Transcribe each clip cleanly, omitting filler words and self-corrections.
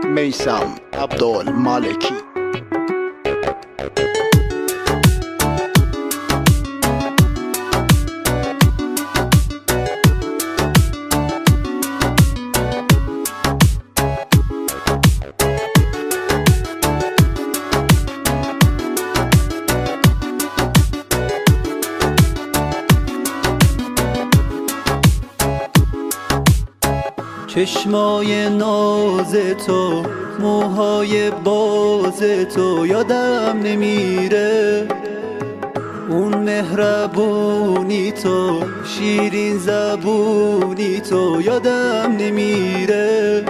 میثم عبدالمالکی. چشمای ناز تو، موهای باز تو یادم نمیره، اون مهربونی تو، شیرین زبونی تو یادم نمیره،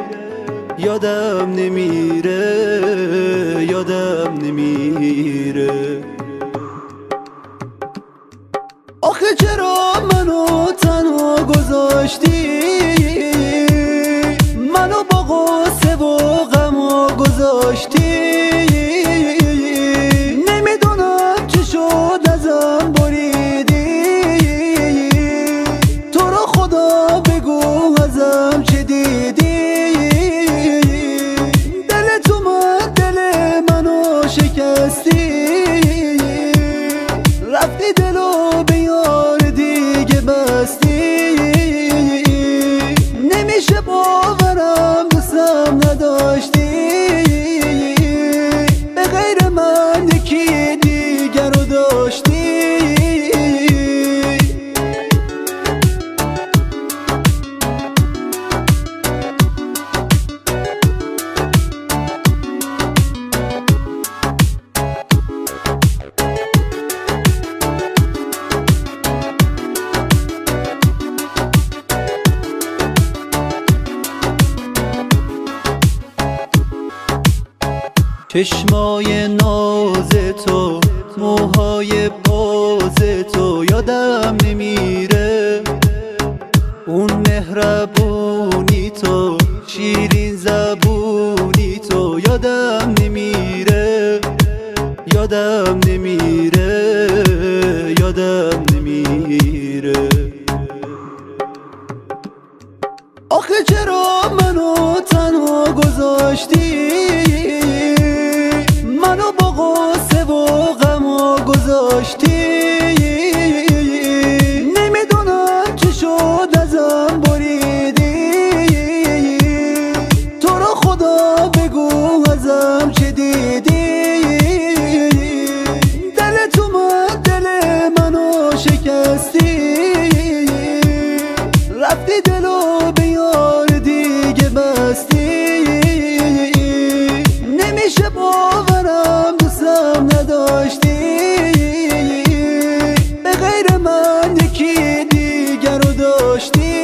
یادم نمیره، یادم نمیره. آخه چرا منو تنها گذاشتی، منو با غصه و غم گذاشتی، نمیدونم چی شد ازم بریدی، تو رو خدا بگو ازم چه دیدی، دل تو من دل منو شکستی، رفتی دلو به یار دیگه بستی، نمیشه باورم دوستم نداشتی، به غیر من یکی دیگر رو داشتی. چشمای ناز تو، موهای باز تو یادم نمیره، اون مهربونی تو، شیرین زبونی تو یادم نمیره، یادم نمیره، یادم نمیره. آخه چرا منو تنها گذاشتی، منو با غصه و غم گذاشتی، نمیدونم چی شد ازم بریدی، تو رو خدا بگو ازم چه دیدی، دل تو من دل منو شکستی، رفتی دلو به یار دیگه بستی، نمیشه باورم دوستم نداشتی، به غیر من یکی دیگر رو داشتی.